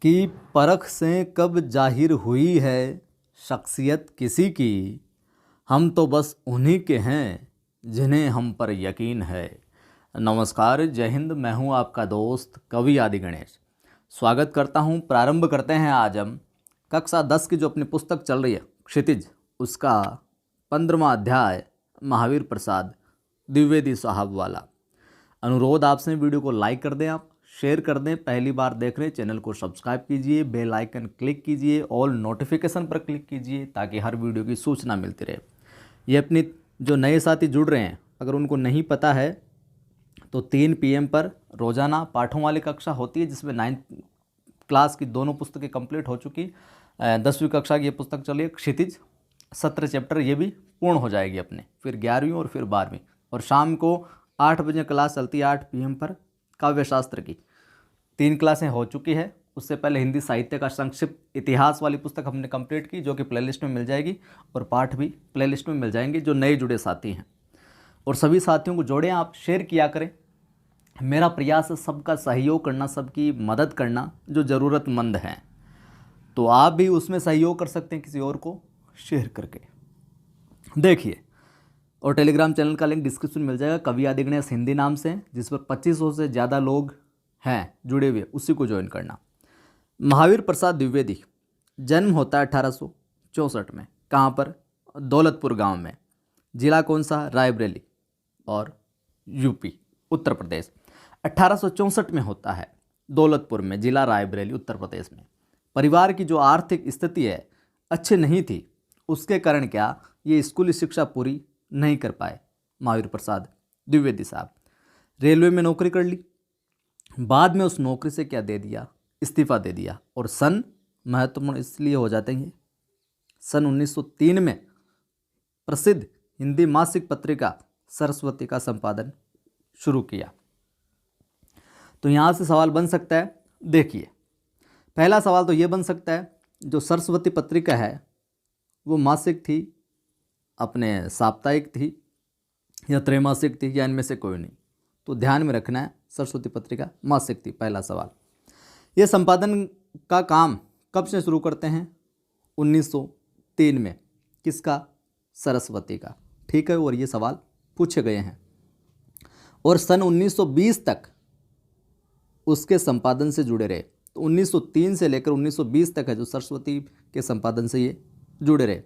कि परख से कब जाहिर हुई है शख्सियत किसी की। हम तो बस उन्हीं के हैं जिन्हें हम पर यकीन है। नमस्कार, जय हिंद। मैं हूं आपका दोस्त कवि आदि गणेश। स्वागत करता हूं। प्रारंभ करते हैं आज हम कक्षा 10 की जो अपनी पुस्तक चल रही है क्षितिज, उसका 15वां अध्याय महावीर प्रसाद द्विवेदी साहब वाला। अनुरोध आपसे, वीडियो को लाइक कर दें, आप शेयर कर दें। पहली बार देख रहे हैं चैनल को सब्सक्राइब कीजिए, बेल आइकन क्लिक कीजिए, ऑल नोटिफिकेशन पर क्लिक कीजिए ताकि हर वीडियो की सूचना मिलती रहे। ये अपनी जो नए साथी जुड़ रहे हैं, अगर उनको नहीं पता है तो 3 PM पर रोज़ाना पाठों वाली कक्षा होती है जिसमें 9th क्लास की दोनों पुस्तकें कंप्लीट हो चुकी। 10वीं कक्षा की ये पुस्तक चलिए क्षितिज, 17 चैप्टर ये भी पूर्ण हो जाएगी अपने, फिर 11वीं और फिर 12वीं। और शाम को 8 बजे क्लास चलती है 8 PM पर काव्यशास्त्र की। 3 क्लासें हो चुकी है। उससे पहले हिंदी साहित्य का संक्षिप्त इतिहास वाली पुस्तक हमने कंप्लीट की, जो कि प्लेलिस्ट में मिल जाएगी, और पाठ भी प्लेलिस्ट में मिल जाएंगे जो नए जुड़े साथी हैं। और सभी साथियों को जोड़ें, आप शेयर किया करें। मेरा प्रयास है सबका सहयोग करना, सबकी मदद करना जो ज़रूरतमंद हैं। तो आप भी उसमें सहयोग कर सकते हैं किसी और को शेयर करके। देखिए, और टेलीग्राम चैनल का लिंक डिस्क्रिप्शन में मिल जाएगा, कवि आदि गणेश हिंदी नाम से, जिस पर 2500 से ज़्यादा लोग हैं जुड़े हुए, उसी को ज्वाइन करना। महावीर प्रसाद द्विवेदी, जन्म होता है 1864 में। कहाँ पर? दौलतपुर गांव में। जिला कौन सा? रायबरेली, और यूपी उत्तर प्रदेश। 1864 में होता है, दौलतपुर में, जिला रायबरेली उत्तर प्रदेश में। परिवार की जो आर्थिक स्थिति है अच्छी नहीं थी, उसके कारण क्या ये स्कूली शिक्षा पूरी नहीं कर पाए महावीर प्रसाद द्विवेदी साहब। रेलवे में नौकरी कर ली, बाद में उस नौकरी से क्या दे दिया, इस्तीफा दे दिया। और सन, महत्वपूर्ण इसलिए हो जाते हैं, सन 1903 में प्रसिद्ध हिंदी मासिक पत्रिका सरस्वती का संपादन शुरू किया। तो यहाँ से सवाल बन सकता है, देखिए, पहला सवाल तो ये बन सकता है, जो सरस्वती पत्रिका है वो मासिक थी, अपने साप्ताहिक थी, या त्रैमासिक थी, या इनमें से कोई नहीं? तो ध्यान में रखना है, सरस्वती पत्रिका मासिक थी, पहला सवाल। ये संपादन का काम कब से शुरू करते हैं? 1903 में। किसका? सरस्वती का। ठीक है, और ये सवाल पूछे गए हैं। और सन 1920 तक उसके संपादन से जुड़े रहे। तो 1903 से लेकर 1920 तक है जो सरस्वती के संपादन से ये जुड़े रहे।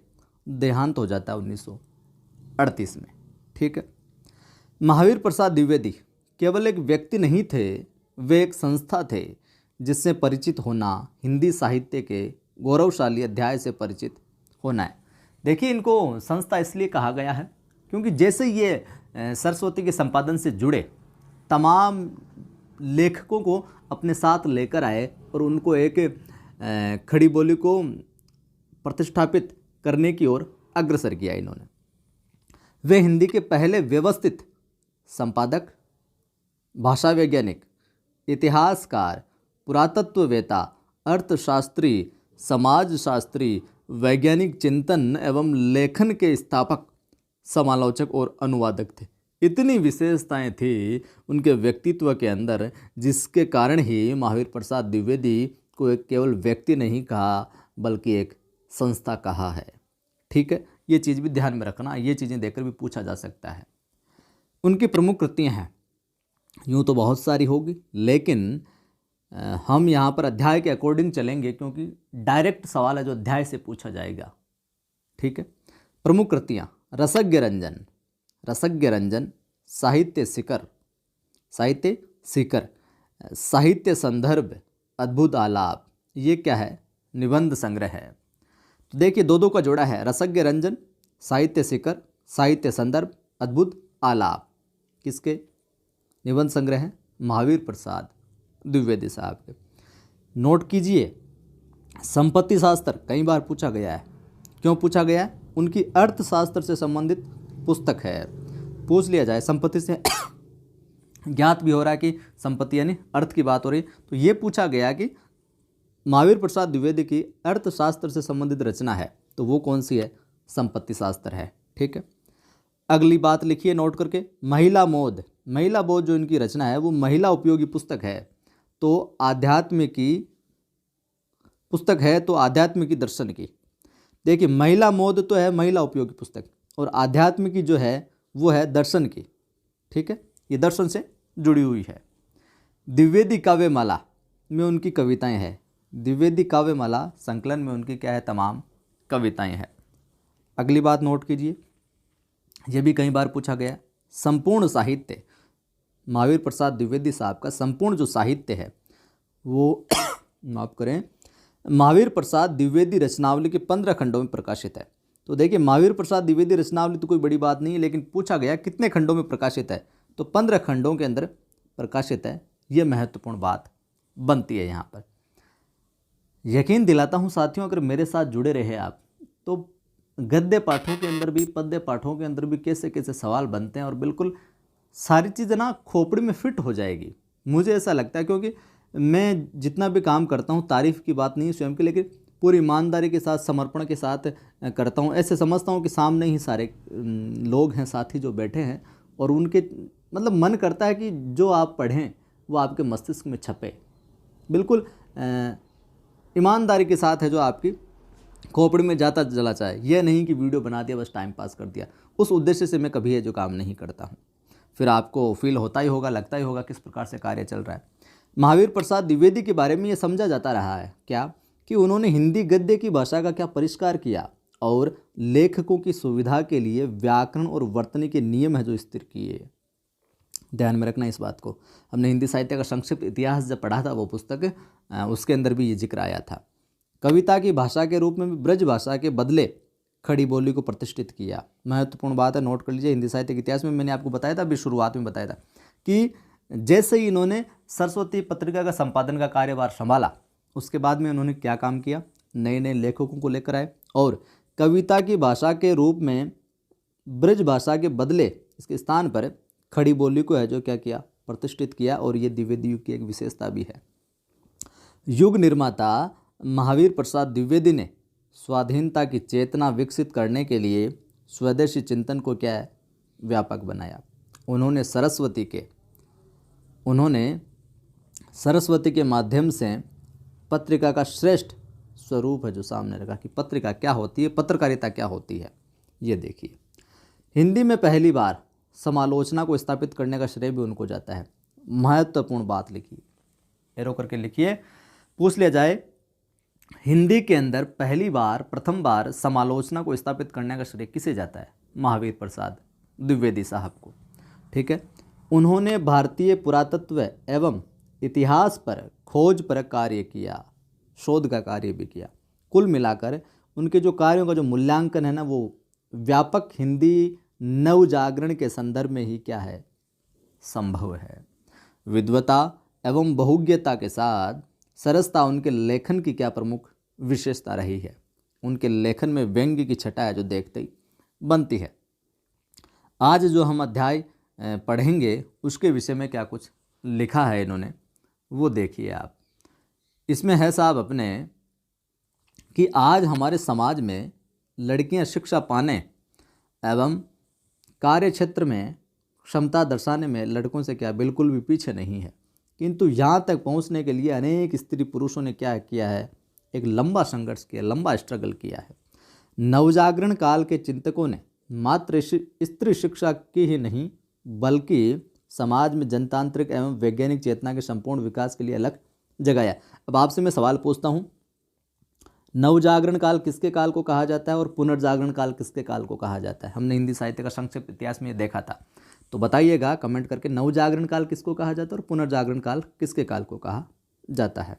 देहांत हो जाता है 1938 में। ठीक है। महावीर प्रसाद द्विवेदी केवल एक व्यक्ति नहीं थे, वे एक संस्था थे जिससे परिचित होना हिंदी साहित्य के गौरवशाली अध्याय से परिचित होना है। देखिए, इनको संस्था इसलिए कहा गया है क्योंकि जैसे ये सरस्वती के संपादन से जुड़े, तमाम लेखकों को अपने साथ लेकर आए और उनको एक खड़ी बोली को प्रतिष्ठापित करने की ओर अग्रसर किया इन्होंने। वे हिंदी के पहले व्यवस्थित संपादक, भाषा वैज्ञानिक, इतिहासकार, पुरातत्ववेता, अर्थशास्त्री, समाजशास्त्री, वैज्ञानिक चिंतन एवं लेखन के स्थापक, समालोचक और अनुवादक थे। इतनी विशेषताएं थी उनके व्यक्तित्व के अंदर, जिसके कारण ही महावीर प्रसाद द्विवेदी को एक केवल व्यक्ति नहीं कहा बल्कि एक संस्था कहा है। ठीक है, ये चीज़ भी ध्यान में रखना, ये चीज़ें देकर भी पूछा जा सकता है। उनकी प्रमुख कृतियाँ हैं, यूँ तो बहुत सारी होगी, लेकिन हम यहाँ पर अध्याय के अकॉर्डिंग चलेंगे क्योंकि डायरेक्ट सवाल है जो अध्याय से पूछा जाएगा। ठीक है। प्रमुख कृतियाँ: रसज्ञ रंजन, रसज्ञ रंजन, साहित्य शिखर, साहित्य शिखर, साहित्य संदर्भ, अद्भुत आलाप। ये क्या है? निबंध संग्रह है। तो देखिए, दो का जोड़ा है, रसज्ञ रंजन, साहित्य शिखर, साहित्य संदर्भ, अद्भुत आलाप। किसके? निबंध संग्रह है महावीर प्रसाद द्विवेदी साहब के। नोट कीजिए, संपत्ति शास्त्र कई बार पूछा गया है। क्यों पूछा गया है? उनकी अर्थशास्त्र से संबंधित पुस्तक है, पूछ लिया जाए। संपत्ति से ज्ञात भी हो रहा है कि संपत्ति यानी अर्थ की बात हो रही, तो ये पूछा गया कि महावीर प्रसाद द्विवेदी की अर्थशास्त्र से संबंधित रचना है, तो वो कौन सी है? संपत्ति शास्त्र है। ठीक है। अगली बात लिखिए नोट करके, महिला मोद। महिला बोध जो इनकी रचना है वो महिला उपयोगी पुस्तक है। तो आध्यात्म की पुस्तक है तो आध्यात्म की दर्शन की। देखिए महिला मोद तो है महिला उपयोगी पुस्तक, और आध्यात्म की जो है वो है दर्शन की। ठीक है, ये दर्शन से जुड़ी हुई है। द्विवेदी काव्यमाला में उनकी कविताएं हैं। द्विवेदी काव्यमाला संकलन में उनकी क्या है, तमाम कविताएं हैं। अगली बात नोट कीजिए, यह भी कई बार पूछा गया। संपूर्ण साहित्य, महावीर प्रसाद द्विवेदी साहब का संपूर्ण जो साहित्य है वो माफ करें, महावीर प्रसाद द्विवेदी रचनावली के 15 खंडों में प्रकाशित है। तो देखिए महावीर प्रसाद द्विवेदी रचनावली तो कोई बड़ी बात नहीं है, लेकिन पूछा गया कितने खंडों में प्रकाशित है, तो 15 खंडों के अंदर प्रकाशित है। यह महत्वपूर्ण बात बनती है यहाँ पर। यकीन दिलाता हूँ साथियों, अगर मेरे साथ जुड़े रहे आप तो गद्य पाठों के अंदर भी पद्य पाठों के अंदर भी कैसे कैसे सवाल बनते हैं, और बिल्कुल सारी चीज़ें ना खोपड़ी में फिट हो जाएगी। मुझे ऐसा लगता है, क्योंकि मैं जितना भी काम करता हूँ, तारीफ़ की बात नहीं स्वयं की, लेकिन पूरी ईमानदारी के साथ समर्पण के साथ करता हूँ। ऐसे समझता हूँ कि सामने ही सारे लोग हैं, साथी जो बैठे हैं, और उनके मतलब मन करता है कि जो आप पढ़ें वो आपके मस्तिष्क में छपे। बिल्कुल ईमानदारी के साथ है जो आपकी खोपड़ी में जाता चला जाए। यह नहीं कि वीडियो बना दिया बस टाइम पास कर दिया, उस उद्देश्य से मैं कभी ये जो काम नहीं करता हूँ। फिर आपको फील होता ही होगा, लगता ही होगा किस प्रकार से कार्य चल रहा है। महावीर प्रसाद द्विवेदी के बारे में ये समझा जाता रहा है क्या, कि उन्होंने हिंदी गद्य की भाषा का क्या परिष्कार किया, और लेखकों की सुविधा के लिए व्याकरण और वर्तनी के नियम है जो स्थिर किए। ध्यान में रखना इस बात को। हमने हिंदी साहित्य का संक्षिप्त इतिहास जब पढ़ा था वो पुस्तक, उसके अंदर भी ये जिक्र आया था। कविता की भाषा के रूप में ब्रज भाषा के बदले खड़ी बोली को प्रतिष्ठित किया। महत्वपूर्ण बात है, नोट कर लीजिए। हिंदी साहित्य के इतिहास में मैंने आपको बताया था, अभी शुरुआत में बताया था कि जैसे ही इन्होंने सरस्वती पत्रिका का संपादन का कार्यभार संभाला, उसके बाद में उन्होंने क्या काम किया, नए नए लेखकों को लेकर आए, और कविता की भाषा के रूप में ब्रज भाषा के बदले इसके स्थान पर खड़ी बोली को है जो क्या किया, प्रतिष्ठित किया। और ये द्विवेदी युग की एक विशेषता भी है। युग निर्माता महावीर प्रसाद द्विवेदी ने स्वाधीनता की चेतना विकसित करने के लिए स्वदेशी चिंतन को क्या है, व्यापक बनाया। उन्होंने सरस्वती के माध्यम से पत्रिका का श्रेष्ठ स्वरूप है जो सामने रखा, कि पत्रिका क्या होती है, पत्रकारिता क्या होती है। ये देखिए, हिंदी में पहली बार समालोचना को स्थापित करने का श्रेय भी उनको जाता है। महत्वपूर्ण बात लिखिए, एरो करके लिखिए, पूछ लिया जाए हिंदी के अंदर प्रथम बार समालोचना को स्थापित करने का श्रेय किसे जाता है, महावीर प्रसाद द्विवेदी साहब को। ठीक है, उन्होंने भारतीय पुरातत्व एवं इतिहास पर खोज पर कार्य किया, शोध का कार्य भी किया। कुल मिलाकर उनके जो कार्यों का जो मूल्यांकन है ना, वो व्यापक हिंदी नवजागरण के संदर्भ में ही क्या है, संभव है। विद्वता एवं बहुज्ञता के साथ सरसता उनके लेखन की क्या प्रमुख विशेषता रही है। उनके लेखन में व्यंग्य की छटा है जो देखते ही बनती है। आज जो हम अध्याय पढ़ेंगे उसके विषय में क्या कुछ लिखा है इन्होंने, वो देखिए आप। इसमें है साहब अपने कि आज हमारे समाज में लड़कियां शिक्षा पाने एवं कार्य क्षेत्र में क्षमता दर्शाने में लड़कों से क्या बिल्कुल भी पीछे नहीं है, किंतु यहाँ तक पहुँचने के लिए अनेक स्त्री पुरुषों ने क्या किया है, एक लंबा संघर्ष किया, लंबा स्ट्रगल किया है। नवजागरण काल के चिंतकों ने मात्र स्त्री शिक्षा की ही नहीं बल्कि समाज में जनतांत्रिक एवं वैज्ञानिक चेतना के संपूर्ण विकास के लिए अलग जगाया। अब आपसे मैं सवाल पूछता हूँ, नवजागरण काल किसके काल को कहा जाता है और पुनर्जागरण काल किसके काल को कहा जाता है? हमने हिंदी साहित्य का संक्षिप्त इतिहास में ये देखा था, तो बताइएगा कमेंट करके, नवजागरण काल किसको कहा जाता है और पुनर्जागरण काल किसके काल को कहा जाता है।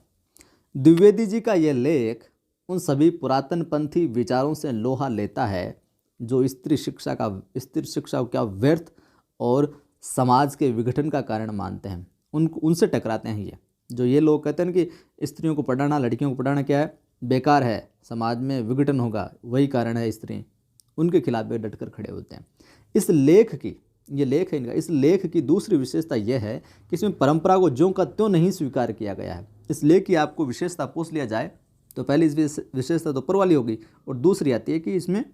द्विवेदी जी का यह लेख उन सभी पुरातनपंथी विचारों से लोहा लेता है जो स्त्री शिक्षा को क्या व्यर्थ और समाज के विघटन का कारण मानते हैं। उनसे टकराते हैं ये लोग कहते हैं कि स्त्रियों को पढ़ाना, लड़कियों को पढ़ाना क्या है, बेकार है, समाज में विघटन होगा, वही कारण है स्त्री, उनके खिलाफ वे डटकर खड़े होते हैं। इस लेख की, ये लेख है इनका, इस लेख की दूसरी विशेषता यह है कि इसमें परंपरा को ज्यों का त्यों नहीं स्वीकार किया गया है। इस लेख की आपको विशेषता पूछ लिया जाए तो पहली इस विशेषता तो ऊपर वाली होगी, और दूसरी आती है कि इसमें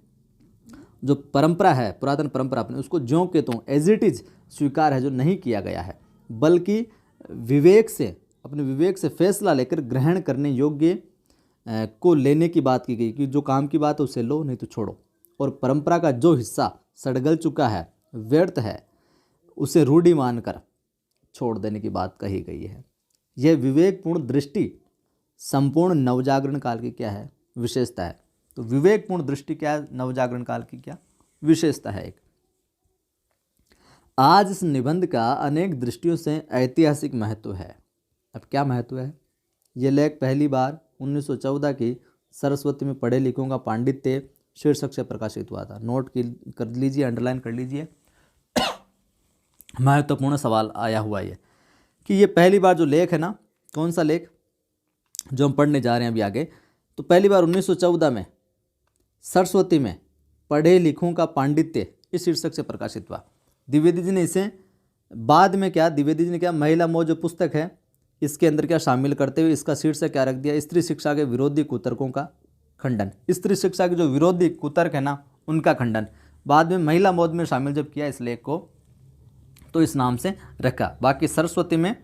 जो परंपरा है, पुरातन परंपरा अपने, उसको ज्यों के त्यों एज इट इज स्वीकार है जो नहीं किया गया है, बल्कि अपने विवेक से फैसला लेकर ग्रहण करने योग्य को लेने की बात की गई कि जो काम की बात है उसे लो, नहीं तो छोड़ो। और परंपरा का जो हिस्सा सड़गल चुका है, व्यर्थ है, उसे रूढ़ी मानकर छोड़ देने की बात कही गई है। यह विवेकपूर्ण दृष्टि संपूर्ण नवजागरण काल की क्या है? विशेषता है। तो विवेकपूर्ण दृष्टि क्या है? नवजागरण काल की क्या विशेषता है? एक आज इस निबंध का अनेक दृष्टियों से ऐतिहासिक महत्व है। अब क्या महत्व है? यह लेख पहली बार 1914 की सरस्वती में पढ़े लिखों का पांडित्य शीर्षक से प्रकाशित हुआ था। नोट कर लीजिए, अंडरलाइन कर लीजिए। महत्वपूर्ण सवाल आया हुआ ये कि ये पहली बार जो लेख है ना, कौन सा लेख जो हम पढ़ने जा रहे हैं अभी आगे, तो पहली बार 1914 में सरस्वती में पढ़े लिखों का पांडित्य इस शीर्षक से प्रकाशित हुआ। द्विवेदी जी ने इसे बाद में क्या, द्विवेदी जी ने क्या, महिला मोह जो पुस्तक है इसके अंदर क्या शामिल करते हुए इसका शीर्षक क्या रख दिया? स्त्री शिक्षा के विरोधी कुतर्कों का खंडन। स्त्री शिक्षा के जो विरोधी कुतर्क है ना, उनका खंडन। बाद में महिला मोह में शामिल जब किया इस लेख को, तो इस नाम से रखा। बाकी सरस्वती में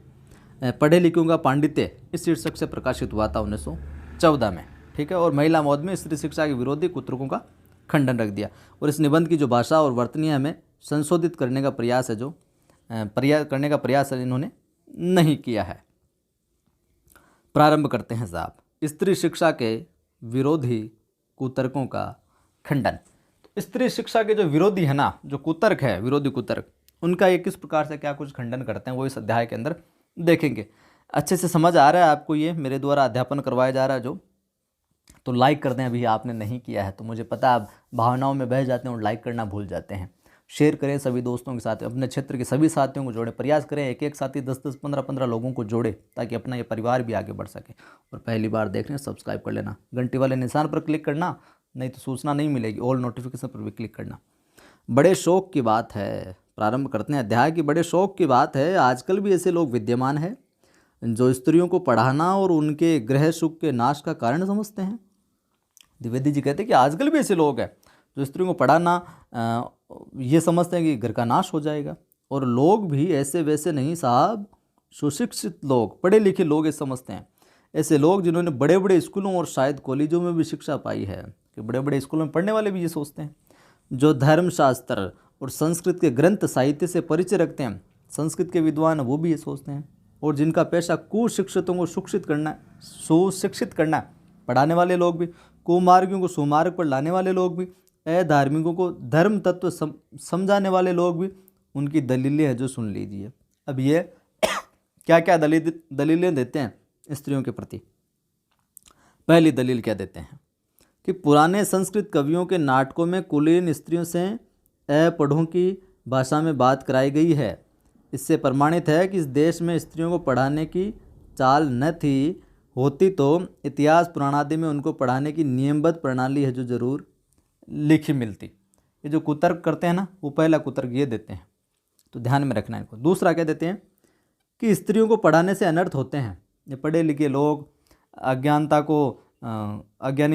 पढ़े लिखों का पांडित्य इस शीर्षक से प्रकाशित हुआ था 1914 में, ठीक है। और महिला मौत में स्त्री शिक्षा के विरोधी कुतर्कों का खंडन रख दिया। और इस निबंध की जो भाषा और वर्तनीय हमें संशोधित करने का प्रयास है, जो प्रयास इन्होंने नहीं किया है। प्रारंभ करते हैं साहब। स्त्री शिक्षा के विरोधी कुतर्कों का खंडन। तो स्त्री शिक्षा के जो विरोधी है ना, जो कुतर्क है, विरोधी कुतर्क, उनका ये किस प्रकार से क्या कुछ खंडन करते हैं वो इस अध्याय के अंदर देखेंगे। अच्छे से समझ आ रहा है आपको? ये मेरे द्वारा अध्यापन करवाया जा रहा है जो, तो लाइक कर दें। अभी आपने नहीं किया है तो मुझे पता है आप भावनाओं में बह जाते हैं और लाइक करना भूल जाते हैं। शेयर करें सभी दोस्तों के साथ, अपने क्षेत्र के सभी साथियों को जोड़ें। प्रयास करें एक एक साथी 10-10, 15-15 लोगों को जोड़े, ताकि अपना ये परिवार भी आगे बढ़ सके। और पहली बार देख रहे हैं सब्सक्राइब कर लेना, घंटी वाले निशान पर क्लिक करना, नहीं तो सूचना नहीं मिलेगी। ऑल नोटिफिकेशन पर भी क्लिक करना। बड़े शौक की बात है, प्रारंभ करते हैं अध्याय की। बड़े शौक की बात है, आजकल भी ऐसे लोग विद्यमान हैं जो स्त्रियों को पढ़ाना और उनके गृह सुख के नाश का कारण समझते हैं। द्विवेदी जी कहते हैं कि आजकल भी ऐसे लोग हैं जो स्त्रियों को पढ़ाना ये समझते हैं कि घर का नाश हो जाएगा। और लोग भी ऐसे वैसे नहीं साहब, सुशिक्षित लोग, पढ़े लिखे लोग ये समझते हैं। ऐसे लोग जिन्होंने बड़े बड़े स्कूलों और शायद कॉलेजों में भी शिक्षा पाई है, कि बड़े बड़े स्कूलों में पढ़ने वाले भी ये सोचते हैं, जो धर्मशास्त्र और संस्कृत के ग्रंथ साहित्य से परिचय रखते हैं, संस्कृत के विद्वान वो भी ये सोचते हैं। और जिनका पेशा कुशिक्षितों को सुशिक्षित करना है, पढ़ाने वाले लोग भी, कुमार्गियों को सुमार्ग पर लाने वाले लोग भी, अधार्मिकों को धर्म तत्व समझाने वाले लोग भी, उनकी दलीलें हैं जो सुन लीजिए। अब ये क्या क्या दलीलें देते हैं स्त्रियों के प्रति। पहली दलील क्या देते हैं कि पुराने संस्कृत कवियों के नाटकों में कुलीन स्त्रियों से अपढ़ों की भाषा में बात कराई गई है। इससे प्रमाणित है कि इस देश में स्त्रियों को पढ़ाने की चाल न थी, होती तो इतिहास पुराणादि में उनको पढ़ाने की नियमबद्ध प्रणाली है जो जरूर लिखी मिलती। ये जो कुतर्क करते हैं ना, वो पहला कुतर्क ये देते हैं, तो ध्यान में रखना इनको। दूसरा क्या देते हैं कि स्त्रियों को पढ़ाने से अनर्थ होते हैं। ये पढ़े लिखे लोग, अज्ञानी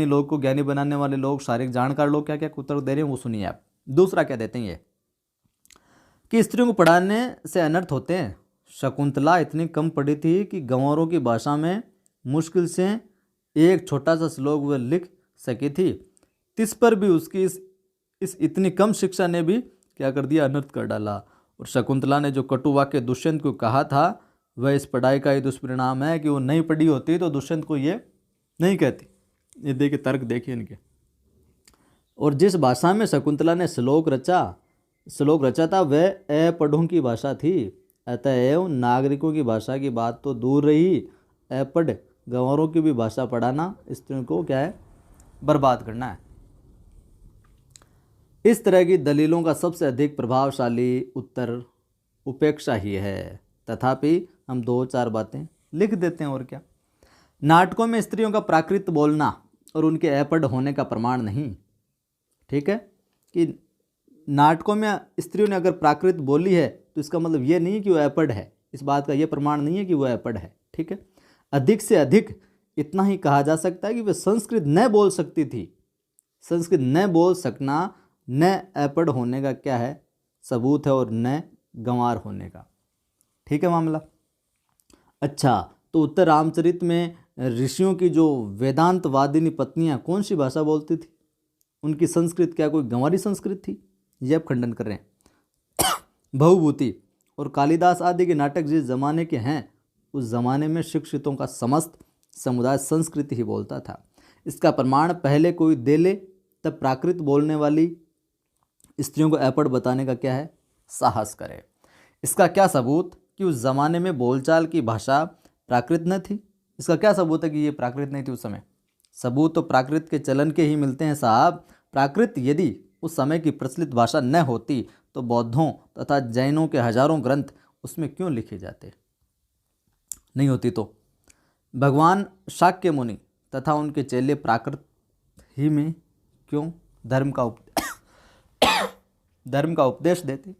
लोग को ज्ञानी बनाने वाले लोग, शारीरिक जानकार लोग क्या क्या कुतर्क दे रहे हैं वो सुनिए आप। दूसरा क्या देते हैं ये कि स्त्रियों को पढ़ाने से अनर्थ होते हैं। शकुंतला इतनी कम पढ़ी थी कि गंवारों की भाषा में मुश्किल से एक छोटा सा श्लोक वह लिख सकी थी। तिस पर भी उसकी इस इतनी कम शिक्षा ने भी क्या कर दिया, अनर्थ कर डाला। और शकुंतला ने जो कटु वाक्य दुष्यंत को कहा था, वह इस पढ़ाई का ही दुष्परिणाम है कि वो नहीं पढ़ी होती तो दुष्यंत को ये नहीं कहती। ये देखिए तर्क देखिए इनके। और जिस भाषा में शकुंतला ने श्लोक रचा था वह अपढ़ों की भाषा थी। अतएव नागरिकों की भाषा की बात तो दूर रही, अपढ़ गंवारों की भी भाषा पढ़ाना स्त्रियों को क्या है, बर्बाद करना है। इस तरह की दलीलों का सबसे अधिक प्रभावशाली उत्तर उपेक्षा ही है। तथापि हम 2-4 बातें लिख देते हैं और क्या। नाटकों में स्त्रियों का प्राकृत बोलना और उनके अपढ़ होने का प्रमाण नहीं। ठीक है, कि नाटकों में स्त्रियों ने अगर प्राकृत बोली है तो इसका मतलब ये नहीं कि वह अपढ़ है, इस बात का यह प्रमाण नहीं है कि वह अपढ़ है। ठीक है, अधिक से अधिक इतना ही कहा जा सकता है कि वह संस्कृत न बोल सकती थी। संस्कृत न बोल सकना न अपढ़ होने का क्या है, सबूत है, और न गंवार होने का। ठीक है मामला। अच्छा, तो उत्तर रामचरित में ऋषियों की जो वेदांतवादिनी पत्नियां कौन सी भाषा बोलती थी? उनकी संस्कृत क्या कोई गंवारी संस्कृत थी? ये आप खंडन कर रहे हैं। भवभूति और कालिदास आदि के नाटक जिस जमाने के हैं उस जमाने में शिक्षितों का समस्त समुदाय संस्कृत ही बोलता था। इसका प्रमाण पहले कोई दे ले तब प्राकृत बोलने वाली स्त्रियों को ऐपड़ बताने का क्या है? साहस करे। इसका क्या सबूत कि उस जमाने में बोलचाल की भाषा प्राकृत न थी? इसका क्या सबूत है कि ये प्राकृत नहीं थी उस समय? सबूत तो प्राकृत के चलन के ही मिलते हैं साहब। प्राकृत यदि उस समय की प्रचलित भाषा न होती तो बौद्धों तथा जैनों के हजारों ग्रंथ उसमें क्यों लिखे जाते? नहीं होती तो भगवान शाक्य मुनि तथा उनके चेले प्राकृत ही में क्यों धर्म का उपदेश देते?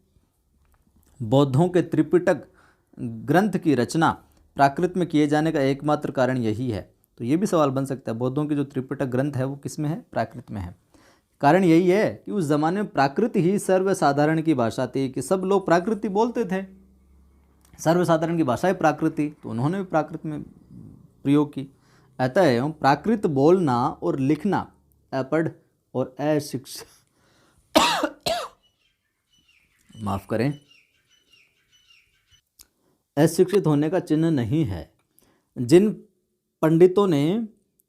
बौद्धों के त्रिपिटक ग्रंथ की रचना प्राकृत में किए जाने का एकमात्र कारण यही है। तो ये भी सवाल बन सकता है, बौद्धों के जो त्रिपिटक ग्रंथ है वो किस में है? प्राकृत में है। कारण यही है कि उस जमाने में प्राकृत ही सर्वसाधारण की भाषा थी, कि सब लोग प्राकृत ही बोलते थे। सर्वसाधारण की भाषा है प्राकृत ही, तो उन्होंने भी प्राकृत में प्रयोग की। अतः प्राकृत बोलना और लिखना अपढ़ और अशिक्षित माफ करें, अशिक्षित होने का चिन्ह नहीं है। जिन पंडितों ने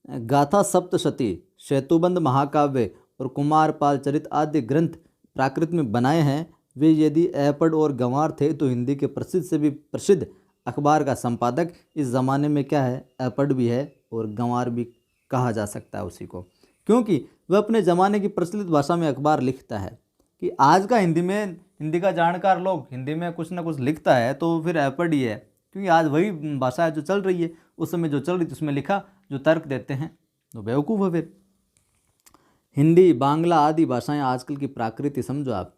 गाथा सप्तशती, सेतुबंध महाकाव्य और कुमारपाल चरित आदि ग्रंथ प्राकृत में बनाए हैं, वे यदि ऐपड़ और गंवार थे तो हिंदी के प्रसिद्ध से भी प्रसिद्ध अखबार का संपादक इस ज़माने में क्या है? ऐपड़ भी है और गंवार भी कहा जा सकता है उसी को, क्योंकि वह अपने ज़माने की प्रचलित भाषा में अखबार लिखता है। कि आज का हिंदी का जानकार लोग हिंदी में कुछ ना कुछ लिखता है तो फिर ऐपड़ ही है, क्योंकि आज वही भाषा है जो चल रही है। उस समय जो चल रही थी उसमें लिखा, जो तर्क देते हैं तो बेवकूफ़ है। फिर हिंदी, बांग्ला आदि भाषाएं आजकल की प्राकृत समझो आप।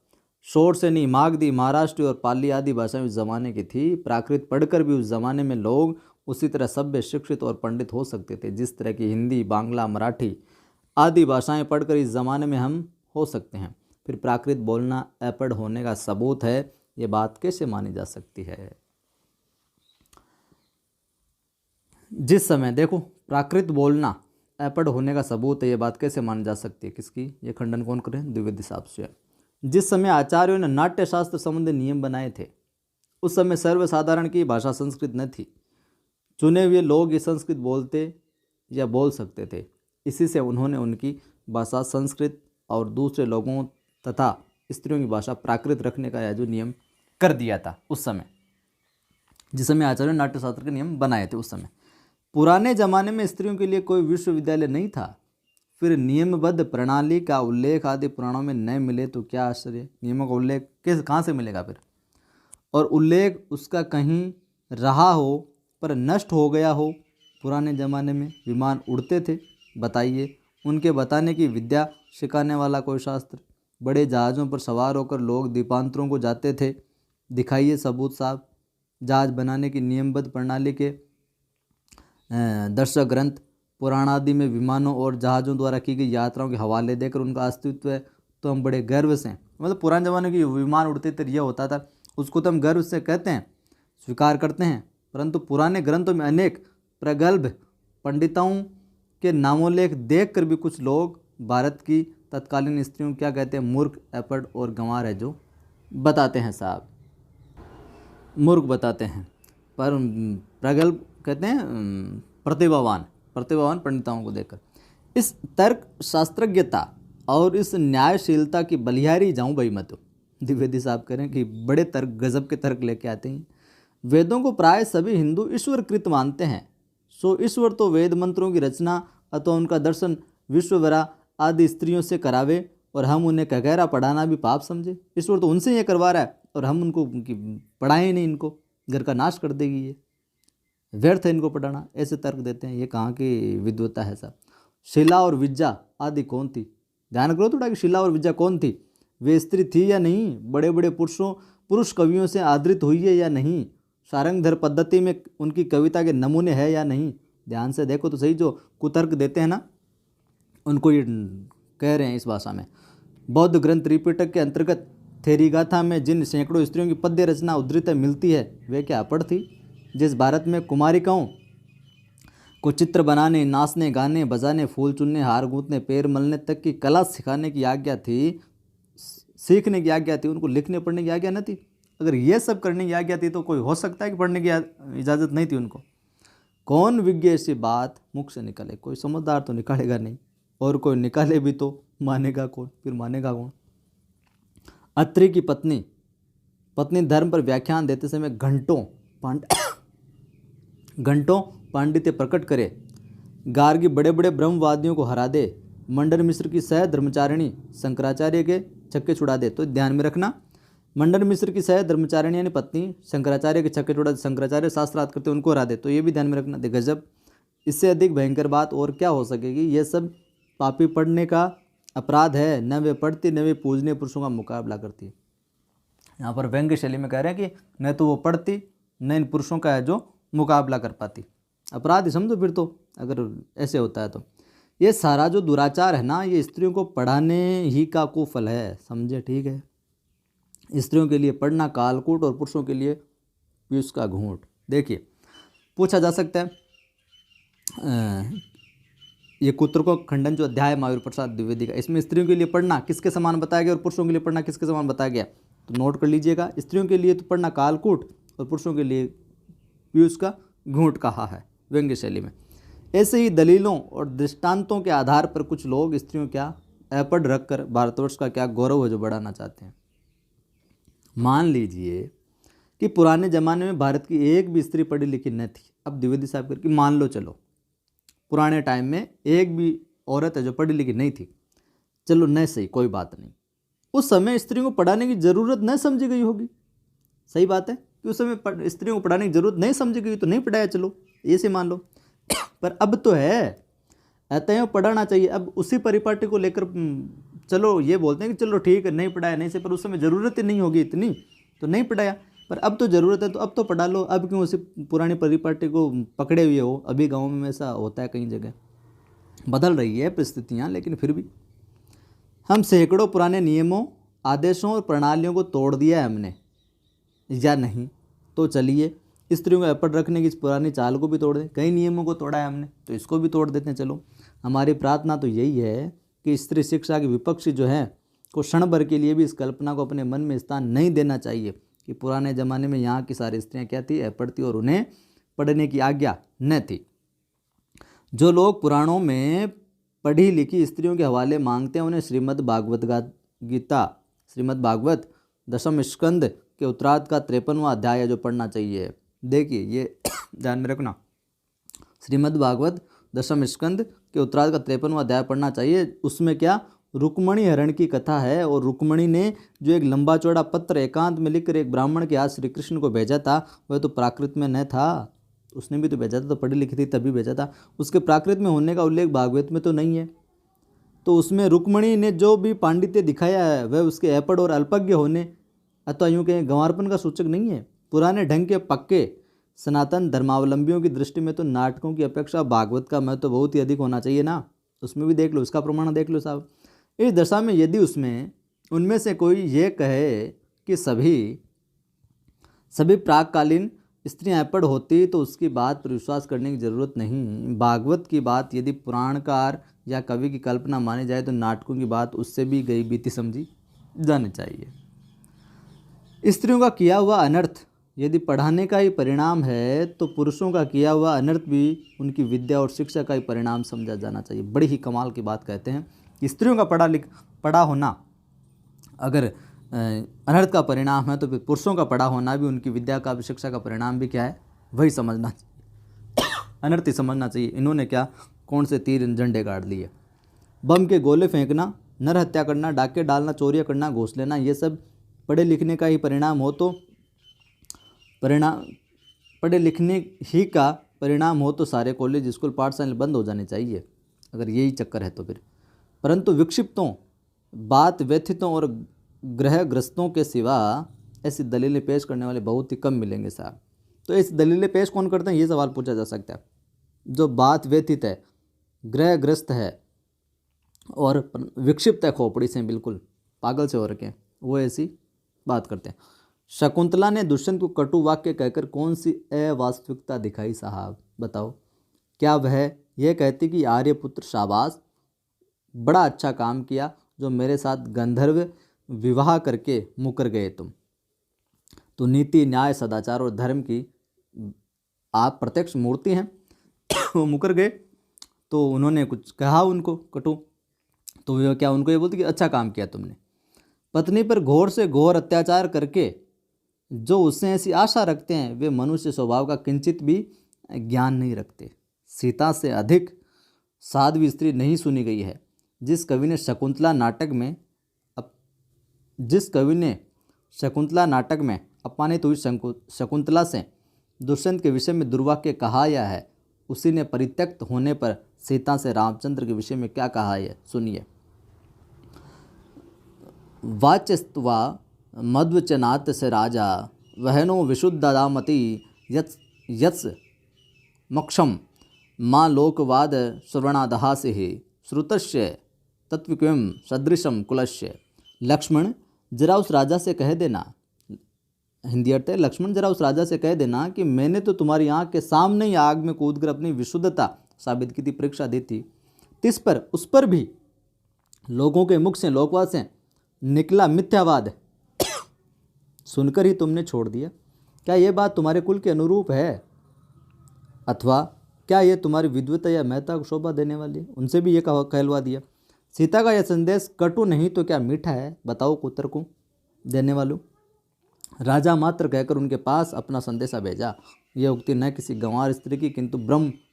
शोर से नहीं, मागधी, महाराष्ट्री और पाली आदि भाषाएं उस ज़माने की थी। प्राकृत पढ़कर भी उस ज़माने में लोग उसी तरह सभ्य, शिक्षित और पंडित हो सकते थे जिस तरह की हिंदी, बांग्ला, मराठी आदि भाषाएं पढ़कर इस ज़माने में हम हो सकते हैं। फिर प्राकृत बोलना ऐपड़ होने का सबूत है, ये बात कैसे मानी जा सकती है? जिस समय देखो प्राकृत बोलना ऐपड़ होने का सबूत है, ये बात कैसे मानी जा सकती है? किसकी? ये खंडन कौन करे? द्विवेदी साहब से। जिस समय आचार्यों ने नाट्य शास्त्र संबंधी नियम बनाए थे उस समय सर्वसाधारण की भाषा संस्कृत न थी। चुने हुए लोग ये संस्कृत बोलते या बोल सकते थे। इसी से उन्होंने उनकी भाषा संस्कृत और दूसरे लोगों तथा स्त्रियों की भाषा प्राकृत रखने का यह जो नियम कर दिया था उस समय, जिस समय आचार्यों ने नाट्यशास्त्र के नियम बनाए थे उस समय। पुराने ज़माने में स्त्रियों के लिए कोई विश्वविद्यालय नहीं था। फिर नियमबद्ध प्रणाली का उल्लेख आदि पुराणों में न मिले तो क्या आश्चर्य? नियमों का उल्लेख कहाँ से मिलेगा फिर? और उल्लेख उसका कहीं रहा हो पर नष्ट हो गया हो। पुराने ज़माने में विमान उड़ते थे, बताइए उनके बताने की विद्या सिखाने वाला कोई शास्त्र? बड़े जहाज़ों पर सवार होकर लोग द्वीपांतरों को जाते थे, दिखाइए सबूत साहब। जहाज़ बनाने की नियमबद्ध प्रणाली के दर्शक ग्रंथ पुराण आदि में विमानों और जहाज़ों द्वारा की गई यात्राओं के हवाले देकर उनका अस्तित्व है तो हम बड़े गर्व से, मतलब पुराने ज़माने के विमान उड़ते थे, यह होता था, उसको तो हम गर्व से कहते हैं, स्वीकार करते हैं। परंतु पुराने ग्रंथों में अनेक प्रगल्भ पंडितों के नामोल्लेख देख कर भी कुछ लोग भारत की तत्कालीन स्त्रियों क्या कहते हैं? मूर्ख, ऐपड़ और गंवार है जो बताते हैं साहब, मूर्ख बताते हैं। पर प्रगल्भ कहते हैं प्रतिभावान पंडिताओं को देखकर। इस तर्क शास्त्रज्ञता और इस न्यायशीलता की बलिहारी जाऊं भाई मैं तो। द्विवेदी साहब कह रहे हैं कि बड़े तर्क, गजब के तर्क लेके आते हैं। वेदों को प्राय सभी हिंदू ईश्वरकृत मानते हैं। सो ईश्वर तो वेद मंत्रों की रचना अथवा उनका दर्शन विश्ववरा आदि स्त्रियों से करावे और हम उन्हें ककहरा पढ़ाना भी पाप समझे। ईश्वर तो उनसे ये करवा रहा है और हम उनको पढ़ाएं नहीं, इनको घर का नाश कर देगी, ये व्यर्थ है इनको पढ़ाना, ऐसे तर्क देते हैं। ये कहाँ की विद्वता है साहब? शिला और विद्या आदि कौन थी? ध्यान करो थोड़ा कि शिला और विद्या कौन थी? वे स्त्री थी या नहीं? बड़े बड़े पुरुष कवियों से आदृत हुई है या नहीं? सारंगधर पद्धति में उनकी कविता के नमूने हैं या नहीं? ध्यान से देखो तो सही, जो कुतर्क देते हैं ना उनको ये कह रहे हैं इस भाषा में। बौद्ध ग्रंथ त्रिपिटक के अंतर्गत थेरीगाथा में जिन सैकड़ों स्त्रियों की पद्य रचना उद्धृत मिलती है वे क्या अपढ़ थी? जिस भारत में कुमारिकाओं को चित्र बनाने, नाचने, गाने, बजाने, फूल चुनने, हार गूंथने, पैर मलने तक की कला सिखाने की आज्ञा थी, सीखने की आज्ञा थी, उनको लिखने पढ़ने की आज्ञा न थी। अगर ये सब करने की आज्ञा थी तो कोई हो सकता है कि पढ़ने की इजाज़त नहीं थी उनको। कौन विज्ञ ऐसी बात मुख से निकाले? कोई समझदार तो निकालेगा नहीं, और कोई निकाले भी तो मानेगा कौन? फिर मानेगा कौन? अत्रि की पत्नी धर्म पर व्याख्यान देते समय घंटों पांडित्य प्रकट करे, गार्गी बड़े बड़े ब्रह्मवादियों को हरा दे, मंडन मिश्र की सह धर्मचारिणी शंकराचार्य के छक्के छुड़ा दे। तो ध्यान में रखना, मंडन मिश्र की सह धर्मचारिणी यानी पत्नी शंकराचार्य के छक्के छुड़ा दे, शंकराचार्य शास्त्रार्थ करते उनको हरा दे। तो ये भी ध्यान में रखना। दे गजब, इससे अधिक भयंकर बात और क्या हो सकेगी? ये सब पापी पढ़ने का अपराध है, न वे पढ़ती न वे पूजनीय पुरुषों का मुकाबला करती। यहाँ पर व्यंग्य शैली में कह रहे हैं कि न तो वो पढ़ती न इन पुरुषों का है जो मुकाबला कर पाती। अपराध ही समझो फिर तो, अगर ऐसे होता है तो। ये सारा जो दुराचार है ना, ये स्त्रियों को पढ़ाने ही का कुफल है, समझे? ठीक है, स्त्रियों के लिए पढ़ना कालकूट और पुरुषों के लिए पीयूष का घूंट। देखिए, पूछा जा सकता है ये कुत्रको खंडन जो अध्याय महावीर प्रसाद द्विवेदी का, इसमें स्त्रियों के लिए पढ़ना किसके समान बताया गया और पुरुषों के लिए पढ़ना किसके समान बताया गया? तो नोट कर लीजिएगा, स्त्रियों के लिए तो पढ़ना कालकूट और पुरुषों के लिए पीयूष का घूंट कहा है व्यंग्य शैली में। ऐसे ही दलीलों और दृष्टांतों के आधार पर कुछ लोग स्त्रियों क्या अपढ़ रखकर भारतवर्ष का क्या गौरव है जो बढ़ाना चाहते हैं। मान लीजिए कि पुराने ज़माने में भारत की एक भी स्त्री पढ़ी लिखी न थी। अब द्विवेदी साहब करके मान लो, चलो पुराने टाइम में एक भी औरत है जो पढ़ी लिखी नहीं थी, चलो न सही, कोई बात नहीं। उस समय स्त्रियों को पढ़ाने की ज़रूरत न समझी गई होगी, सही बात है कि उस समय स्त्रियों को पढ़ाने की जरूरत नहीं समझी गई तो नहीं पढ़ाया, चलो ये से मान लो। पर अब तो है, अतएव पढ़ाना चाहिए। अब उसी परिपाटी को लेकर चलो ये बोलते हैं कि चलो ठीक है नहीं पढ़ाया नहीं से, पर उस समय ज़रूरत ही नहीं होगी इतनी तो नहीं पढ़ाया, पर अब तो ज़रूरत है तो अब तो पढ़ा लो। अब क्यों उसी पुरानी परिपाटी को पकड़े हुए हो? अभी गाँव में ऐसा होता है, कई जगह बदल रही है परिस्थितियाँ, लेकिन फिर भी हम सैकड़ों पुराने नियमों, आदेशों और प्रणालियों को तोड़ दिया है हमने, या नहीं? तो चलिए स्त्रियों को अपढ़ रखने की इस पुरानी चाल को भी तोड़ दें। कई नियमों को तोड़ा है हमने, तो इसको भी तोड़ देते हैं। चलो, हमारी प्रार्थना तो यही है कि स्त्री शिक्षा के विपक्षी जो है को क्षण भर के लिए भी इस कल्पना को अपने मन में स्थान नहीं देना चाहिए कि पुराने ज़माने में यहाँ की सारी स्त्रियाँ क्या थी, अपढ़ थी और उन्हें पढ़ने की आज्ञा न थी। जो लोग पुराणों में पढ़ी लिखी स्त्रियों के हवाले मांगते हैं, उन्हें श्रीमद् भागवत दशम स्कंद के उत्तरार्ध का 53वां अध्याय है जो पढ़ना चाहिए। देखिए ये ध्यान में रखना, श्रीमद् भागवत दशम स्कंद के उत्तरार्ध का 53वां अध्याय पढ़ना चाहिए। उसमें क्या रुक्मणी हरण की कथा है, और रुक्मणी ने जो एक लंबा चौड़ा पत्र एकांत में लिखकर एक ब्राह्मण के हाथ श्री कृष्ण को भेजा था, वह तो प्राकृत में न था, उसने भी तो भेजा था, तो पढ़ी लिखी थी तभी भेजा था। उसके प्राकृत में होने का उल्लेख भागवत में तो नहीं है। तो उसमें रुक्मणी ने जो भी पांडित्य दिखाया है वह उसके अपढ़ और अल्पज्ञ होने अथवा यूँ कहें गंवारपन का सूचक नहीं है। पुराने ढंग के पक्के सनातन धर्मावलंबियों की दृष्टि में तो नाटकों की अपेक्षा भागवत का महत्व तो बहुत ही अधिक होना चाहिए ना। उसमें भी देख लो, उसका प्रमाण देख लो साहब। इस दशा में यदि उनमें से कोई ये कहे कि सभी प्राककालीन स्त्रियाँ अपढ़ होती तो उसकी बात पर विश्वास करने की जरूरत नहीं। भागवत की बात यदि पुराणकार या कवि की कल्पना मानी जाए तो नाटकों की बात उससे भी गई बीती समझी जानी चाहिए। स्त्रियों का किया हुआ अनर्थ यदि पढ़ाने का ही परिणाम है तो पुरुषों का किया हुआ अनर्थ भी उनकी विद्या और शिक्षा का ही परिणाम समझा जाना चाहिए। बड़ी ही कमाल की बात कहते हैं कि स्त्रियों का पढ़ा होना अगर अनर्थ का परिणाम है तो फिर पुरुषों का पढ़ा होना भी उनकी विद्या का भी शिक्षा का परिणाम भी क्या है, वही समझना चाहिए, अनर्थ ही समझना चाहिए। इन्होंने क्या कौन से तीर झंडे गाड़ लिए? बम के गोले फेंकना, नर हत्या करना, डाके डालना, चोरियाँ करना, घूस लेना, ये सब पढ़े लिखने का ही परिणाम हो तो पढ़े लिखने ही का परिणाम हो तो सारे कॉलेज स्कूल पाठशाला बंद हो जाने चाहिए अगर यही चक्कर है तो फिर। परंतु विक्षिप्तों, बात व्यथितों और ग्रहग्रस्तों के सिवा ऐसी दलीलें पेश करने वाले बहुत ही कम मिलेंगे साहब। तो ऐसी दलीलें पेश कौन करते हैं, ये सवाल पूछा जा सकता है। जो बात व्यथित है, ग्रहग्रस्त है और विक्षिप्त है, खोपड़ी से बिल्कुल पागल से हो रखे हैं, वो ऐसी बात करते हैं। शकुंतला ने दुष्यंत को कटु वाक्य कहकर कौन सी अवास्तविकता दिखाई साहब, बताओ। क्या वह यह कहती कि आर्यपुत्र शाबाश, बड़ा अच्छा काम किया जो मेरे साथ गंधर्व विवाह करके मुकर गए तुम। तो नीति, न्याय, सदाचार और धर्म की आप प्रत्यक्ष मूर्ति हैं। वो मुकर गए तो उन्होंने कुछ कहा उनको कटु, तो वे क्या उनको ये बोलते कि अच्छा काम किया तुमने। पत्नी पर घोर से घोर अत्याचार करके जो उससे ऐसी आशा रखते हैं वे मनुष्य स्वभाव का किंचित भी ज्ञान नहीं रखते। सीता से अधिक साध्वी स्त्री नहीं सुनी गई है। जिस कवि ने शकुंतला नाटक में अपमानित हुई शकुंतला से दुष्यंत के विषय में दुर्वाक्य कहाया है, उसी ने परित्यक्त होने पर सीता से रामचंद्र के विषय में क्या कहा है, सुनिए। वाच्यस्त्वा मध्वचनात् से राजा वहनो विशुद्धदामति यत्स मक्षम माँ लोकवाद श्रवणादहासिः श्रुतस्य तत्विकं सदृशम कुलस्य। लक्ष्मण जरा उस राजा से कह देना, हिंदी अर्थ है, लक्ष्मण जरा उस राजा से कह देना कि मैंने तो तुम्हारी आंख के सामने ही आग में कूदकर अपनी विशुद्धता साबित की थी, परीक्षा दी थी। तिस पर उस पर भी लोगों के मुख से, लोकवाद से निकला मिथ्यावाद सुनकर ही तुमने छोड़ दिया। क्या यह बात तुम्हारे कुल के अनुरूप है, अथवा क्या यह तुम्हारी विद्वता या महत्ता को शोभा देने वाली है? उनसे भी ये कहलवा दिया। सीता का यह संदेश कटु नहीं तो क्या मीठा है, बताओ कुतर को देने वालों। राजा मात्र कहकर उनके पास अपना संदेशा भेजा। यह उक्ति न किसी गंवार स्त्री की, किंतु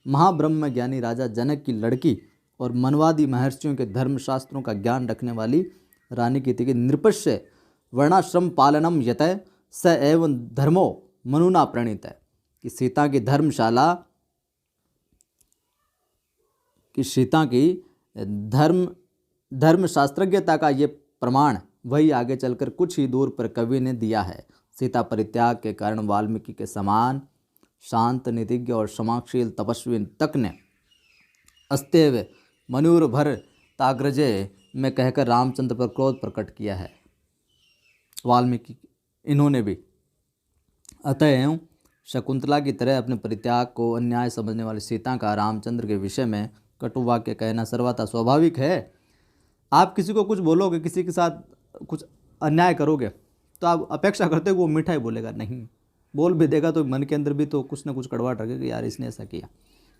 महाब्रह्म ज्ञानी राजा जनक की लड़की और मनवादी महर्षियों के धर्मशास्त्रों का ज्ञान रखने वाली रानी की थी कि नृपस्य वर्णाश्रम पालनम यतः स एवं धर्मो मनुना प्रणीत है। कि सीता की धर्मशास्त्रज्ञता का ये प्रमाण वही आगे चलकर कुछ ही दूर पर कवि ने दिया है। सीता परित्याग के कारण वाल्मीकि के समान शांत, नीतिज्ञ और क्षमाशील तपस्वी तक ने अस्तेव मनूर भर ताग्रजे में कहकर रामचंद्र पर क्रोध प्रकट किया है। वाल्मीकि इन्होंने भी अतएव शकुंतला की तरह अपने परित्याग को अन्याय समझने वाली सीता का रामचंद्र के विषय में कटु वाक्य कहना सर्वथा स्वाभाविक है। आप किसी को कुछ बोलोगे, किसी के साथ कुछ अन्याय करोगे तो आप अपेक्षा करते हो कि वो मीठा ही बोलेगा, नहीं बोल भी देगा तो मन के अंदर भी तो कुछ ना कुछ कड़वाहट रखेगा कि यार इसने ऐसा किया।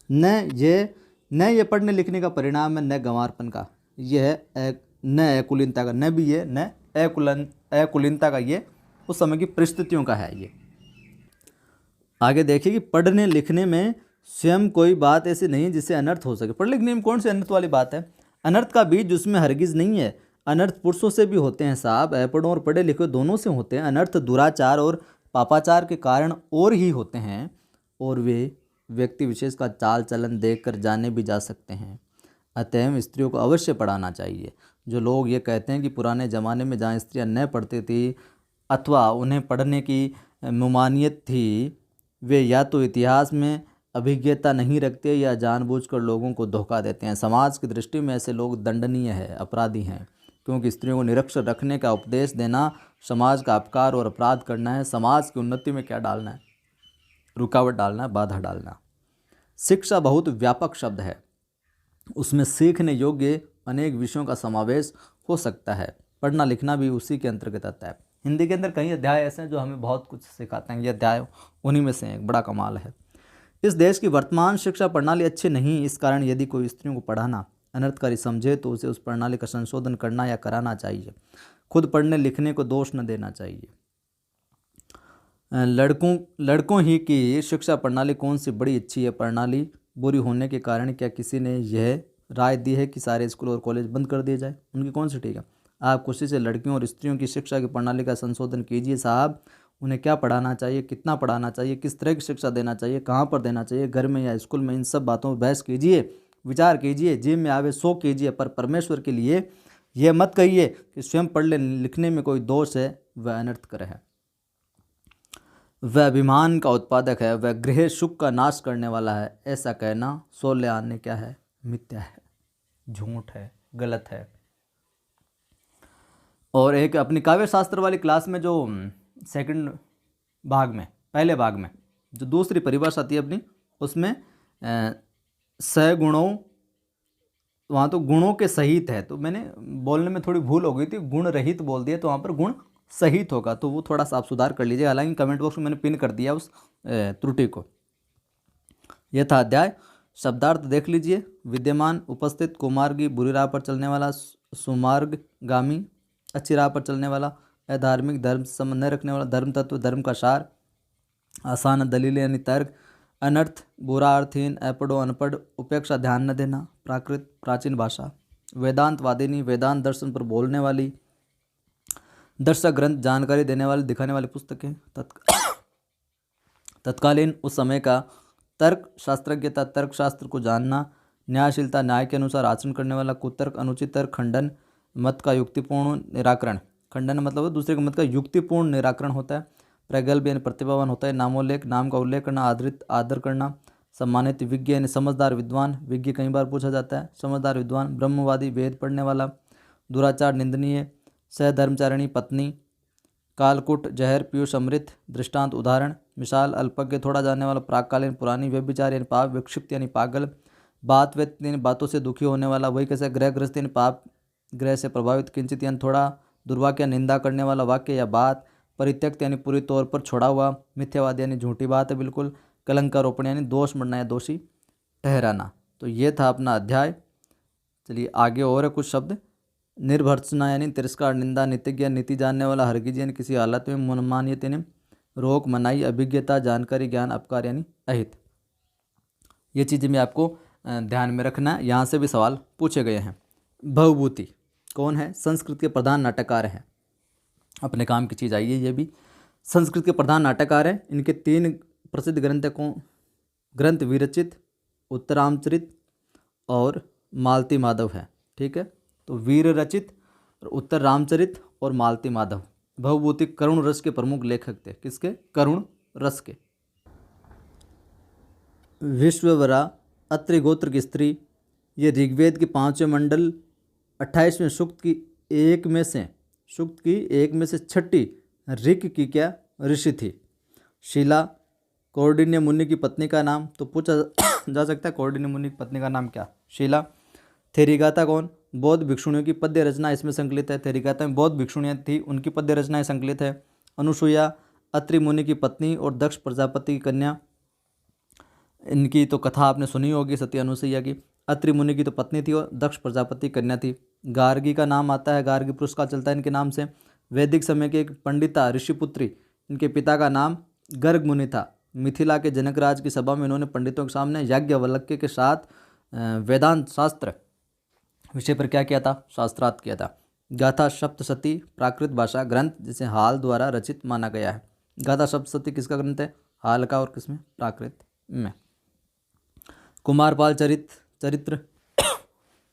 न ये पढ़ने लिखने का परिणाम है, न गंवारपन का, यह है न अकुलीनता का, न भी ये न अकुलीनता का, ये उस समय की परिस्थितियों का है। ये आगे देखिए कि पढ़ने लिखने में स्वयं कोई बात ऐसी नहीं जिससे अनर्थ हो सके। पढ़ लिखने में कौन सी अनर्थ वाली बात है? अनर्थ का बीज उसमें हरगिज नहीं है। अनर्थ पुरुषों से भी होते हैं साहब, अनपढ़ों और पढ़े लिखे दोनों से होते हैं। अनर्थ दुराचार और पापाचार के कारण और ही होते हैं, और वे व्यक्ति विशेष का चाल चलन देखकर जाने भी जा सकते हैं। अतएव स्त्रियों को अवश्य पढ़ाना चाहिए। जो लोग ये कहते हैं कि पुराने ज़माने में जहाँ स्त्रियाँ न पढ़ती थी अथवा उन्हें पढ़ने की ममानियत थी, वे या तो इतिहास में अभिज्ञता नहीं रखते या जानबूझकर लोगों को धोखा देते हैं। समाज की दृष्टि में ऐसे लोग दंडनीय है, अपराधी हैं, क्योंकि स्त्रियों को निरक्षर रखने का उपदेश देना समाज का अपकार और अपराध करना है। समाज की उन्नति में क्या डालना है? रुकावट डालना है, बाधा डालना। शिक्षा बहुत व्यापक शब्द है, उसमें सीखने योग्य अनेक विषयों का समावेश हो सकता है। पढ़ना लिखना भी उसी के अंतर्गत आता है। हिंदी के अंदर कई अध्याय ऐसे हैं जो हमें बहुत कुछ सिखाते हैं। ये अध्याय उन्हीं में से एक बड़ा कमाल है। इस देश की वर्तमान शिक्षा प्रणाली अच्छी नहीं, इस कारण यदि कोई स्त्रियों को पढ़ाना अनर्थकारी समझे तो उसे उस प्रणाली का संशोधन करना या कराना चाहिए। खुद पढ़ने लिखने को दोष न देना चाहिए। लड़कों ही की शिक्षा प्रणाली कौन सी बड़ी अच्छी है? प्रणाली बुरी होने के कारण क्या किसी ने यह राय दी है कि सारे स्कूल और कॉलेज बंद कर दिए जाए? उनकी कौन सी ठीक है? आप कोशिश से लड़कियों और स्त्रियों की शिक्षा की प्रणाली का संशोधन कीजिए साहब। उन्हें क्या पढ़ाना चाहिए, कितना पढ़ाना चाहिए, किस तरह की शिक्षा देना चाहिए, कहाँ पर देना चाहिए, घर में या स्कूल में, इन सब बातों पर बहस कीजिए, विचार कीजिए, जिम में आवे सो कीजिए, पर परमेश्वर के लिए यह मत कहिए कि स्वयं पढ़ने लिखने में कोई दोष है, वह अनर्थकर है, वह अभिमान का उत्पादक है, वह गृह सुख का नाश करने वाला है। ऐसा कहना सोले आने क्या है? मिथ्या है, झूठ है, गलत है। और एक अपनी काव्य शास्त्र वाली क्लास में जो सेकंड भाग में, पहले भाग में जो दूसरी परिभाषा थी अपनी, उसमें सगुणों, वहाँ तो गुणों के सहित है, तो मैंने बोलने में थोड़ी भूल हो गई थी, गुण रहित बोल दिया, तो वहाँ पर गुण सहित होगा, तो वो थोड़ा सा आप सुधार कर लीजिए। हालांकि कमेंट बॉक्स में मैंने पिन कर दिया उस त्रुटि को। यह था अध्याय। शब्दार्थ देख लीजिए। विद्यमान, उपस्थित, कुमार्गी, बुरी राह पर चलने वाला, सुमार्गगामी, अच्छी राह पर चलने वाला, अधार्मिक, धर्म से संबंध न रखने वाला, धर्म तत्व, धर्म का सार, आसान, दलील यानी तर्क, अनर्थ, बुरा, अर्थहीन, अपढ़ो, अनपढ़, उपेक्षा, ध्यान न देना, प्राकृत, प्राचीन भाषा, वेदांत, वादिनी, वेदांत दर्शन पर बोलने वाली, दर्शक ग्रंथ, जानकारी देने वाली, दिखाने वाली पुस्तकें, तत्कालीन, उस समय का, तर्क, शास्त्रज्ञता, तर्क शास्त्र को जानना, न्यायशीलता, न्याय के अनुसार आचरण करने वाला, कुतर्क, अनुचित तर्क, खंडन, मत का युक्तिपूर्ण निराकरण, खंडन मतलब दूसरे के मत का युक्तिपूर्ण निराकरण होता है, प्रगल्भ यानी प्रतिभावान होता है, नामोल्लेख, नाम का उल्लेख करना, आदरित, आदर करना, सम्मानित, विज्ञ यानी समझदार विद्वान, विज्ञ कई बार पूछा जाता है, समझदार विद्वान, ब्रह्मवादी, वेद पढ़ने वाला, दुराचार, निंदनीय, सहधर्मचारिणी पत्नी, कालकुट, जहर, पीयूष, अमृत, दृष्टांत, उदाहरण, मिसाल, अल्पज्ञ, थोड़ा जानने वाला, प्राककालीन, पुरानी, व्यभिचार यानी पाप, विक्षिप्त यानी पागल, बात व्यक्त यानी बातों से दुखी होने वाला, वही कैसे, ग्रहग्रस्त यानी पाप ग्रह से प्रभावित, किंचित यानी थोड़ा, दुर्वाक्य निंदा करने वाला वाक्य या बात, परित्यक्त यानी पूरी तौर पर छोड़ा हुआ, मिथ्यावाद यानी झूठी बात है बिल्कुल, कलंकारोपण यानी दोष मरना या दोषी ठहराना। तो ये था अपना अध्याय। चलिए आगे और है कुछ शब्द। निर्भर्त्सना यानी तिरस्कार, निंदा, नीतिज्ञ, नीति जानने वाला, हरगिज यानी किसी हालत में, मनमानियत यानी रोक, मनाही, अभिज्ञता, जानकारी, ज्ञान, अपकार यानी अहित। ये चीज़ें भी आपको ध्यान में रखना है, यहाँ से भी सवाल पूछे गए हैं। भवभूति कौन है? संस्कृत के प्रधान नाटककार हैं, अपने काम की चीज़ आई है ये भी। संस्कृत के प्रधान नाटककार हैं। इनके 3 प्रसिद्ध ग्रंथ है। कौन ग्रंथ? विरचित, उत्तरामचरित और मालती माधव है। ठीक है, तो वीर रचित, उत्तर रामचरित और मालती माधव। भवभूति करुण रस के प्रमुख लेखक थे। किसके? करुण रस के। विश्ववरा अत्रि गोत्र की स्त्री। ये ऋग्वेद के 5वें मंडल 28वें सूक्त की एक में से छठी ऋक की क्या ऋषि थी? शीला। कौंडिन्य मुनि की पत्नी का नाम, तो पूछा जा सकता है कौंडिन्य मुनि की पत्नी का नाम क्या? शीला। थेरिगाता कौन? बौद्ध भिक्षुणियों की पद्य रचना इसमें संकलित है। थेरिगाता में बौद्ध भिक्षुणियाँ थी, उनकी पद्य रचनाएं संकलित है। अनुसुईया अत्रि मुनि की पत्नी और दक्ष प्रजापति की कन्या। इनकी तो कथा आपने सुनी होगी, सती अनुसुईया की। अत्रि मुनि की तो पत्नी थी और दक्ष प्रजापति की कन्या थी। गार्गी का नाम आता है, गार्गी पुरस्कार चलता है इनके नाम से। वैदिक समय के एक पंडिता ऋषिपुत्री, इनके पिता का नाम गर्ग मुनि था। मिथिला के जनकराज की सभा में इन्होंने पंडितों के सामने याज्ञवल्क्य के साथ वेदांत शास्त्र विषय पर क्या किया था? शास्त्रार्थ किया था। गाथा सप्तशती प्राकृत भाषा ग्रंथ, जिसे हाल द्वारा रचित माना गया है। गाथा सप्तशती किसका ग्रंथ है? हाल का। और किसमें? प्राकृत में। कुमारपाल चरित्र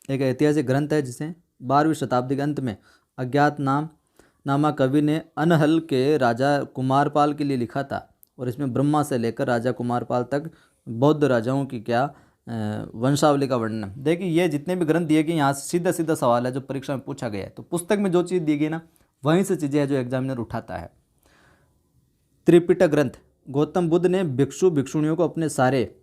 एक ऐतिहासिक ग्रंथ है, जिसे 12वीं शताब्दी के अंत में अज्ञात नामा कवि ने अनहल के राजा कुमारपाल के लिए लिखा था। और इसमें ब्रह्मा से लेकर राजा कुमारपाल तक बौद्ध राजाओं की क्या वंशावली का वर्णन। देखिए ये जितने भी ग्रंथ दिए गए, यहाँ से सीधा सीधा सवाल है जो परीक्षा में पूछा गया है। तो पुस्तक में जो चीज़ दी गई ना, वहीं से चीज़ें है जो एग्जामिनर उठाता है। त्रिपिटक ग्रंथ, गौतम बुद्ध ने भिक्षु भिक्षुणियों को अपने सारे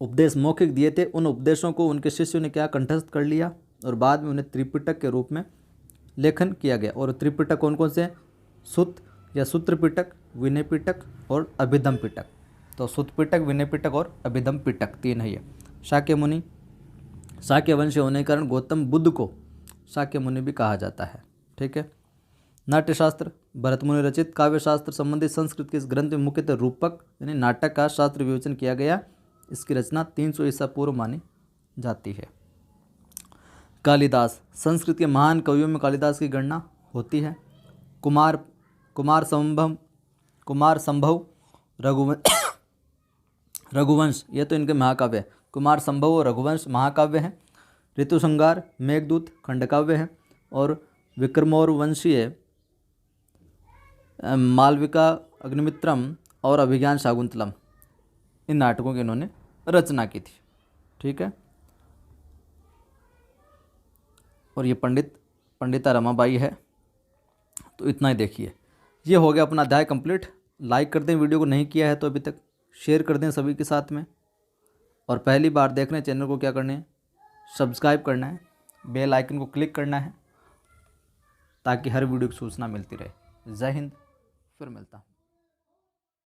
उपदेश मौखिक दिए थे। उन उपदेशों को उनके शिष्यों ने क्या कंठस्थ कर लिया और बाद में उन्हें त्रिपिटक के रूप में लेखन किया गया। और त्रिपिटक कौन कौन से? सुत या सूत्र पिटक, विनय पिटक और अभिधम पिटक। तो सुत पिटक, विनय पिटक और अभिधम पिटक 3 है ये। शाक्य मुनि, शाक्य वंश होने के कारण गौतम बुद्ध को शाक्य मुनि भी कहा जाता है। ठीक है। नाट्यशास्त्र, भरत मुनि रचित काव्य शास्त्र संबंधित संस्कृत के इस ग्रंथ में मुख्यतः रूपक यानी नाटक का शास्त्र विवेचन किया गया। इसकी रचना 300 ईसा पूर्व मानी जाती है। कालिदास, संस्कृत के महान कवियों में कालिदास की गणना होती है। कुमार संभव रघुवंश, ये तो इनके महाकाव्य है। कुमार संभव और रघुवंश महाकाव्य हैं। ऋतुसंहार, मेघदूत खंडकाव्य है। और विक्रमोर्वशीय, मालविका अग्निमित्रम और अभिज्ञान शाकुंतलम, इन नाटकों की इन्होंने रचना की थी। ठीक है। और ये पंडिता रमाबाई है। तो इतना ही देखिए, ये हो गया अपना अध्याय कंप्लीट। लाइक कर दें वीडियो को, नहीं किया है तो अभी तक शेयर कर दें सभी के साथ में। और पहली बार देख रहे हैं चैनल को क्या करना है, सब्सक्राइब करना है, बेल आइकन को क्लिक करना है ताकि हर वीडियो की सूचना मिलती रहे। जय हिंद, फिर मिलता हूँ।